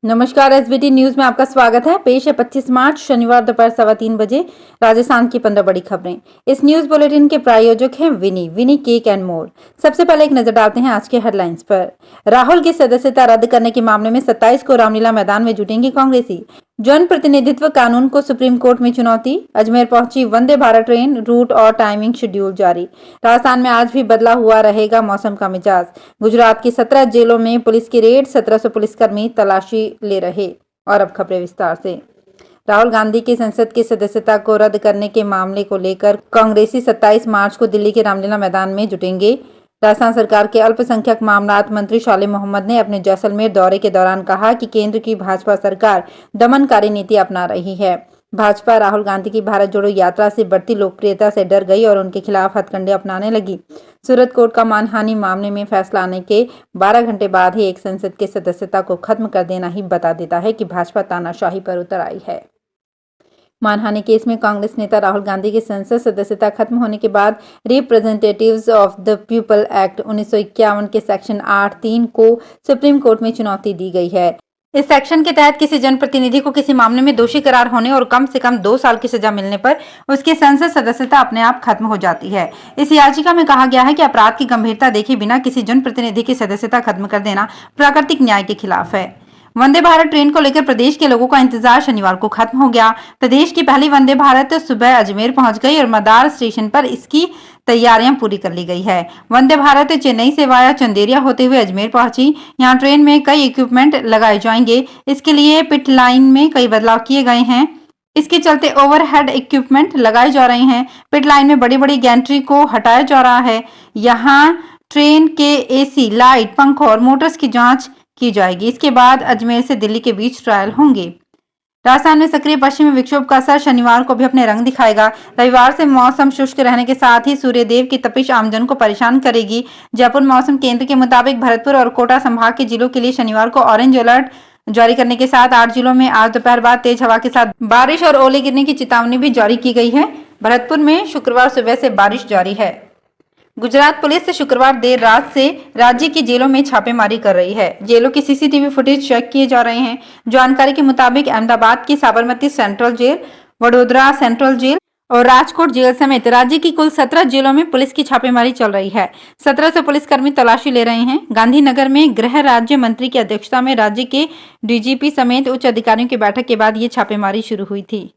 नमस्कार, SBT news में आपका स्वागत है। पेश है 25 मार्च शनिवार दोपहर 3:15 बजे राजस्थान की 15 बड़ी खबरें। इस न्यूज बुलेटिन के प्रायोजक हैं विनी केक एंड मोर। सबसे पहले एक नजर डालते हैं आज के हेडलाइंस पर। राहुल की सदस्यता रद्द करने के मामले में 27 को रामलीला मैदान में जुटेंगे कांग्रेसी। जन प्रतिनिधित्व कानून को सुप्रीम कोर्ट में चुनौती। अजमेर पहुंची वंदे भारत ट्रेन, रूट और टाइमिंग शेड्यूल जारी। राजस्थान में आज भी बदला हुआ रहेगा मौसम का मिजाज। गुजरात की 17 जेलों में पुलिस की रेड, 1700 पुलिसकर्मी तलाशी ले रहे। और अब खबरें विस्तार से। राहुल गांधी की संसद की सदस्यता को रद्द करने के मामले को लेकर कांग्रेसी 27 मार्च को दिल्ली के रामलीला मैदान में जुटेंगे। राजस्थान सरकार के अल्पसंख्यक मामलात मंत्री शाले मोहम्मद ने अपने जैसलमेर दौरे के दौरान कहा कि केंद्र की भाजपा सरकार दमनकारी नीति अपना रही है। भाजपा राहुल गांधी की भारत जोड़ो यात्रा से बढ़ती लोकप्रियता से डर गई और उनके खिलाफ हथकंडे अपनाने लगी। सूरत कोर्ट का मानहानि मामले में फैसला आने के 12 घंटे बाद ही एक संसद के सदस्यता को खत्म कर देना ही बता देता है कि भाजपा तानाशाही पर उतर आई है। मानहानि केस में कांग्रेस नेता राहुल गांधी की संसद सदस्यता खत्म होने के बाद representatives of the people act 1951 के सेक्शन 8(3) को सुप्रीम कोर्ट में चुनौती दी गई है। इस सेक्शन के तहत किसी जनप्रतिनिधि को किसी मामले में दोषी करार होने और कम से कम 2 साल की सजा मिलने पर उसकी संसद सदस्यता अपने आप खत्म हो जाती है। इस याचिका में कहा गया है कि अपराध की गंभीरता देखे बिना किसी जनप्रतिनिधि की सदस्यता खत्म कर देना प्राकृतिक न्याय के खिलाफ है। वंदे भारत ट्रेन को लेकर प्रदेश के लोगों का इंतजार शनिवार को खत्म हो गया। प्रदेश की पहली वंदे भारत सुबह अजमेर पहुंच गई और मदार स्टेशन पर इसकी तैयारियां पूरी कर ली गई है। वंदे भारत चेन्नई से वाया चंदेरिया होते हुए अजमेर पहुंची। यहां ट्रेन में कई इक्विपमेंट लगाए जाएंगे। इसके लिए पिट लाइन में कई बदलाव किए गए हैं। इसके चलते ओवरहेड इक्विपमेंट लगाए जा रहे हैं। पिट लाइन में बड़ी बड़ी गैंट्री को हटाया जा रहा है। यहाँ ट्रेन के एसी, लाइट, पंखों और मोटर्स की जांच की जाएगी। इसके बाद अजमेर से दिल्ली के बीच ट्रायल होंगे। राजस्थान में सक्रिय पश्चिमी विक्षोभ का असर शनिवार को भी अपने रंग दिखाएगा। रविवार से मौसम शुष्क रहने के साथ ही सूर्यदेव की तपिश आमजन को परेशान करेगी। जयपुर मौसम केंद्र के मुताबिक भरतपुर और कोटा संभाग के जिलों के लिए शनिवार को ऑरेंज अलर्ट जारी करने के साथ 8 जिलों में आज दोपहर बाद तेज हवा के साथ बारिश और ओले गिरने की चेतावनी भी जारी की गई है। भरतपुर में शुक्रवार सुबह से बारिश जारी है। गुजरात पुलिस शुक्रवार देर रात से राज्य की जेलों में छापेमारी कर रही है। जेलों की सीसीटीवी फुटेज चेक किए जा रहे हैं। जानकारी के मुताबिक अहमदाबाद की Sabarmati central jail, Vadodara central jail और राजकोट जेल समेत राज्य की कुल 17 जेलों में पुलिस की छापेमारी चल रही है। 1700 पुलिसकर्मी तलाशी ले रहे हैं। गांधीनगर में गृह राज्य मंत्री की अध्यक्षता में राज्य के डीजीपी समेत उच्च अधिकारियों की बैठक के बाद ये छापेमारी शुरू हुई थी।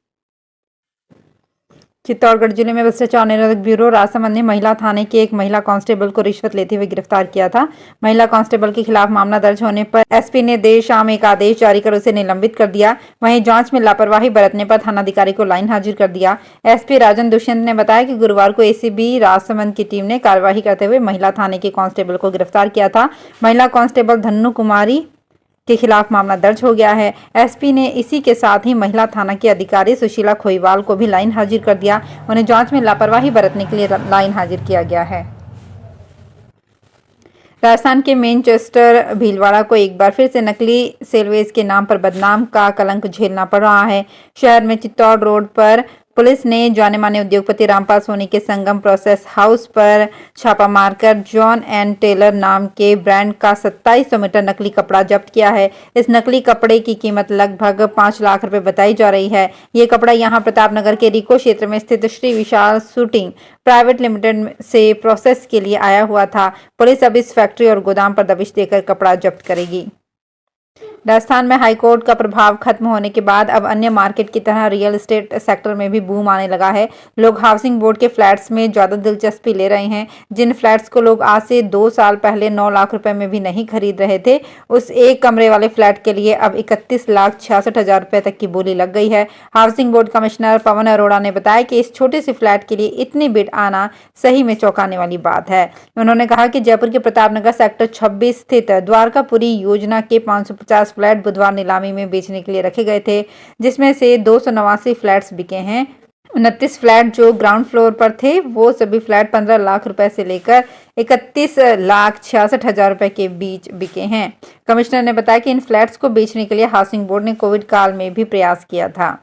चित्तौड़गढ़ जिले में भ्रष्टाचार निरोधक ब्यूरो राजसमंद ने महिला थाने के एक महिला कांस्टेबल को रिश्वत लेते हुए गिरफ्तार किया था। महिला कांस्टेबल के खिलाफ मामला दर्ज होने पर एसपी ने देर शाम एक आदेश जारी कर उसे निलंबित कर दिया। वहीं जांच में लापरवाही बरतने पर थानाधिकारी को लाइन हाजिर कर दिया। एसपी राजन दुष्यंत ने बताया कि गुरुवार को एसीबी राजसमंद की टीम ने कार्यवाही करते हुए महिला थाने के कांस्टेबल को गिरफ्तार किया था। महिला कांस्टेबल धन्नु कुमारी के खिलाफ मामला दर्ज हो गया है। एसपी ने इसी के साथ ही महिला थाना की अधिकारी सुशीला खोईवाल को भी लाइन हाजिर कर दिया। उन्हें जांच में लापरवाही बरतने के लिए लाइन हाजिर किया गया है। राजस्थान के मैनचेस्टर भीलवाड़ा को एक बार फिर से नकली सेलवेज के नाम पर बदनाम का कलंक झेलना पड़ रहा है। शहर में चित्तौड़ रोड पर पुलिस ने जाने माने उद्योगपति रामपाल सोनी के संगम प्रोसेस हाउस पर छापा मारकर जॉन एंड टेलर नाम के ब्रांड का 2700 मीटर नकली कपड़ा जब्त किया है। इस नकली कपड़े की कीमत लगभग 5 लाख रुपए बताई जा रही है। ये कपड़ा यहां प्रतापनगर के रिको क्षेत्र में स्थित Shri Vishal shooting private limited से प्रोसेस के लिए आया हुआ था। पुलिस अब इस फैक्ट्री और गोदाम पर दबिश देकर कपड़ा जब्त करेगी। राजस्थान में हाईकोर्ट का प्रभाव खत्म होने के बाद अब अन्य मार्केट की तरह रियल एस्टेट सेक्टर में भी बूम आने लगा है। लोग हाउसिंग बोर्ड के फ्लैट्स में ज्यादा दिलचस्पी ले रहे हैं। जिन फ्लैट्स को लोग आज से 2 साल पहले 9 लाख रुपए में भी नहीं खरीद रहे थे, उस एक कमरे वाले फ्लैट के लिए अब 31,66,000 रुपए तक की बोली लग गई है। Housing board commissioner Pawan Arora ने बताया कि इस छोटे से फ्लैट के लिए इतनी बिड आना सही में चौंकाने वाली बात है। उन्होंने कहा कि जयपुर के प्रतापनगर सेक्टर 26 स्थित द्वारकापुरी योजना के 550 फ्लैट बुधवार नीलामी में बेचने के लिए रखे गए थे, जिसमें से 289 फ्लैट्स बिके हैं। 29 फ्लैट जो ग्राउंड फ्लोर पर थे वो सभी फ्लैट 15 लाख रुपए से लेकर 31,66,000 रुपए के बीच बिके हैं। कमिश्नर ने बताया कि इन फ्लैट्स को बेचने के लिए हाउसिंग बोर्ड ने कोविड काल में भी प्रयास किया था।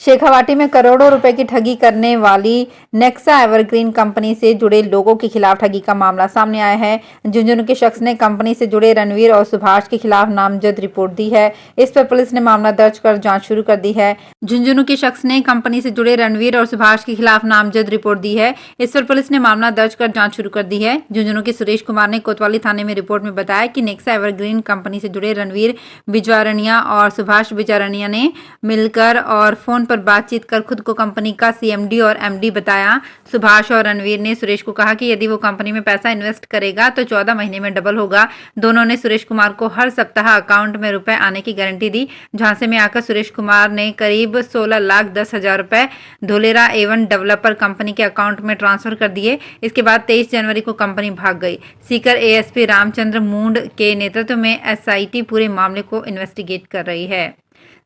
शेखावाटी में करोड़ों रुपए की ठगी करने वाली नेक्सा एवरग्रीन कंपनी से जुड़े लोगों के खिलाफ ठगी का मामला सामने आया है। झुंझुनू के शख्स ने कंपनी से जुड़े रणवीर और सुभाष के खिलाफ नामजद रिपोर्ट दी है। इस पर पुलिस ने मामला दर्ज कर जांच शुरू कर दी है। झुंझुनू के शख्स ने कंपनी से जुड़े रणवीर और सुभाष के खिलाफ नामजद रिपोर्ट दी है। इस पर पुलिस ने मामला दर्ज कर जांच शुरू कर दी है। झुंझुनू के सुरेश कुमार ने कोतवाली थाने में रिपोर्ट में बताया कि नेक्सा एवरग्रीन कंपनी से जुड़े रणवीर बिजारनिया और सुभाष बिजारनिया ने मिलकर और फोन पर बातचीत कर खुद को कंपनी का सीएमडी और एमडी बताया। सुभाष और रणवीर ने सुरेश को कहा कि यदि वो कंपनी में पैसा इन्वेस्ट करेगा तो 14 महीने में डबल होगा। दोनों ने सुरेश कुमार को हर सप्ताह अकाउंट में रुपए आने की गारंटी दी। झांसे में आकर सुरेश कुमार ने करीब 16,10,000 रुपए धोलेरा एवन डेवलपर कंपनी के अकाउंट में ट्रांसफर कर दिए। इसके बाद 23 जनवरी को कंपनी भाग गई। सीकर एएसपी रामचंद्र मूंड के नेतृत्व में एसआईटी पूरे मामले को इन्वेस्टिगेट कर रही है।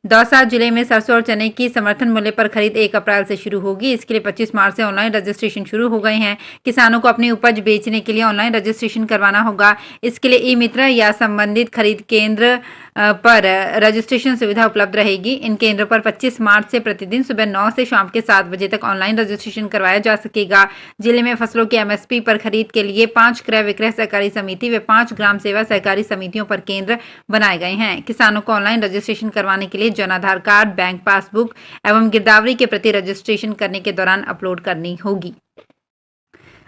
दौसा जिले में सरसों और चने की समर्थन मूल्य पर खरीद 1 अप्रैल से शुरू होगी। इसके लिए 25 मार्च से ऑनलाइन रजिस्ट्रेशन शुरू हो गए हैं। किसानों को अपनी उपज बेचने के लिए ऑनलाइन रजिस्ट्रेशन करवाना होगा। इसके लिए ई मित्र या संबंधित खरीद केंद्र पर रजिस्ट्रेशन सुविधा उपलब्ध रहेगी। इन केंद्रों पर 25 मार्च से प्रतिदिन सुबह 9 से शाम के 7 बजे तक ऑनलाइन रजिस्ट्रेशन करवाया जा सकेगा। जिले में फसलों की एमएसपी पर खरीद के लिए 5 क्रय विक्रय सहकारी समिति व 5 ग्राम सेवा सहकारी समितियों पर केंद्र बनाए गए हैं। किसानों को ऑनलाइन रजिस्ट्रेशन करवाने के लिए Jan Aadhaar card, bank passbook एवं गिरदावरी के प्रति रजिस्ट्रेशन करने के दौरान अपलोड करनी होगी।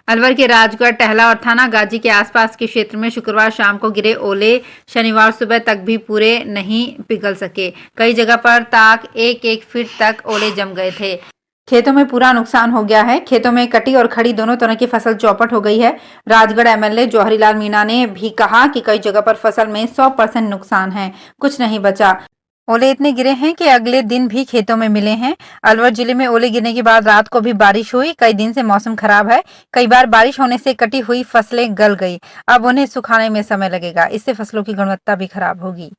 अलवर के राजगढ़, टहला और थाना गाजी के आसपास के क्षेत्र में शुक्रवार शाम को गिरे ओले शनिवार सुबह तक भी पूरे नहीं पिघल सके। कई जगह पर ताक 1-1 फीट तक ओले जम गए थे। खेतों में पूरा नुकसान हो गया है। खेतों में कटी और खड़ी दोनों तरह की फसल चौपट हो गई है। राजगढ़ एमएलए जौहरीलाल मीणा ने भी कहा कि कई जगह पर फसल में 100% नुकसान है, कुछ नहीं बचा। ओले इतने गिरे हैं कि अगले दिन भी खेतों में मिले हैं। अलवर जिले में ओले गिरने के बाद रात को भी बारिश हुई। कई दिन से मौसम खराब है। कई बार बारिश होने से कटी हुई फसलें गल गई। अब उन्हें सुखाने में समय लगेगा। इससे फसलों की गुणवत्ता भी खराब होगी।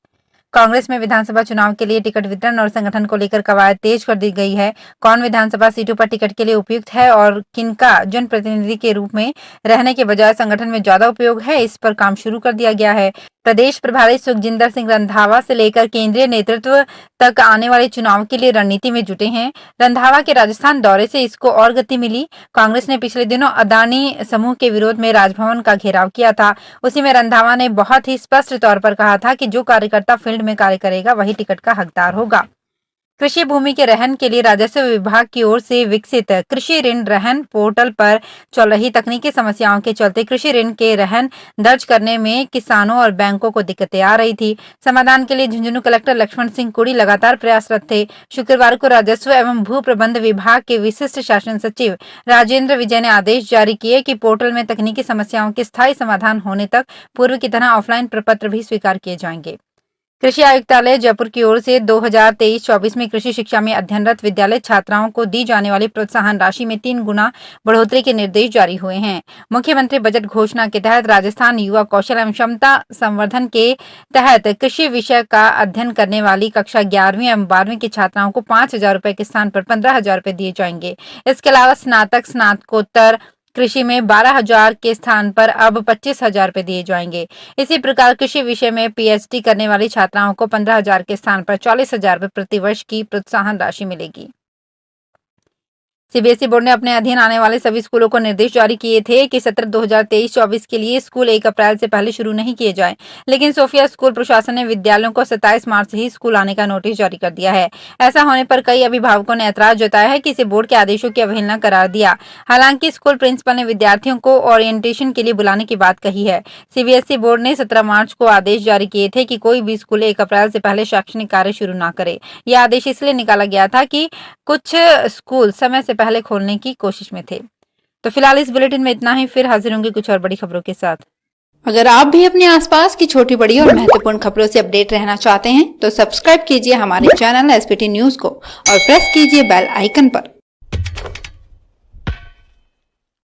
कांग्रेस में विधानसभा चुनाव के लिए टिकट वितरण और संगठन को लेकर कवायद तेज कर दी गई है। कौन विधानसभा सीटों पर टिकट के लिए उपयुक्त है और किनका जनप्रतिनिधि के रूप में रहने के बजाय संगठन में ज्यादा उपयोग है, इस पर काम शुरू कर दिया गया है। प्रदेश प्रभारी सुखजिंदर सिंह रंधावा से लेकर केंद्रीय नेतृत्व तक आने वाले चुनाव के लिए रणनीति में जुटे हैं। रंधावा के राजस्थान दौरे से इसको और गति मिली। कांग्रेस ने पिछले दिनों अदानी समूह के विरोध में राजभवन का घेराव किया था। उसी में रंधावा ने बहुत ही स्पष्ट तौर पर कहा था कि जो कार्यकर्ता फील्ड में कार्य करेगा वही टिकट का हकदार होगा। कृषि भूमि के रहन के लिए राजस्व विभाग की ओर से विकसित कृषि ऋण रहन पोर्टल पर चल रही तकनीकी समस्याओं के चलते कृषि ऋण के रहन दर्ज करने में किसानों और बैंकों को दिक्कतें आ रही थी। समाधान के लिए झुंझुनू कलेक्टर लक्ष्मण सिंह कुड़ी लगातार प्रयासरत थे। शुक्रवार को राजस्व एवं भू प्रबंध विभाग के विशिष्ट शासन सचिव राजेंद्र विजय ने आदेश जारी किए कि पोर्टल में तकनीकी समस्याओं के स्थायी समाधान होने तक पूर्व की तरह ऑफलाइन प्रपत्र भी स्वीकार किए जाएंगे। कृषि आयुक्तालय जयपुर की ओर से 2023-24 में कृषि शिक्षा में अध्ययनरत विद्यालय छात्राओं को दी जाने वाली प्रोत्साहन राशि में 3 गुना बढ़ोतरी के निर्देश जारी हुए हैं। मुख्यमंत्री बजट घोषणा के तहत राजस्थान युवा कौशल एवं क्षमता संवर्धन के तहत कृषि विषय का अध्ययन करने वाली कक्षा 11वीं एवं 12वीं की छात्राओं को 5,000 रुपए के स्थान पर 15,000 रुपए दिए जाएंगे। इसके अलावा स्नातक स्नातकोत्तर कृषि में 12,000 के स्थान पर अब 25,000 रुपए दिए जाएंगे। इसी प्रकार कृषि विषय में पीएचडी करने वाली छात्राओं को 15,000 के स्थान पर 40,000 रुपए प्रति वर्ष की प्रोत्साहन राशि मिलेगी। सीबीएसई बोर्ड ने अपने अधीन आने वाले सभी स्कूलों को निर्देश जारी किए थे कि सत्र 2023-24 के लिए स्कूल 1 अप्रैल से पहले शुरू नहीं किए जाएं। लेकिन सोफिया स्कूल प्रशासन ने विद्यालयों को 27 मार्च से ही स्कूल आने का नोटिस जारी कर दिया है। ऐसा होने पर कई अभिभावकों ने ऐतराज जताया है कि इसे बोर्ड के आदेशों की अवहेलना करार दिया। हालांकि स्कूल प्रिंसिपल ने विद्यार्थियों को ओरिएंटेशन के लिए बुलाने की बात कही है। सीबीएसई बोर्ड ने 17 मार्च को आदेश जारी किए थे कि कोई भी स्कूल 1 अप्रैल से पहले शैक्षणिक कार्य शुरू न करे। यह आदेश इसलिए निकाला गया था कि कुछ स्कूल समय से पहले खोलने की कोशिश में थे। तो फिलहाल इस बुलेटिन में इतना ही। फिर हाजिर होंगे कुछ और बड़ी खबरों के साथ। अगर आप भी अपने आसपास की छोटी बड़ी और महत्वपूर्ण खबरों से अपडेट रहना चाहते हैं तो सब्सक्राइब कीजिए हमारे चैनल एसपीटी न्यूज को और प्रेस कीजिए बेल आइकन पर।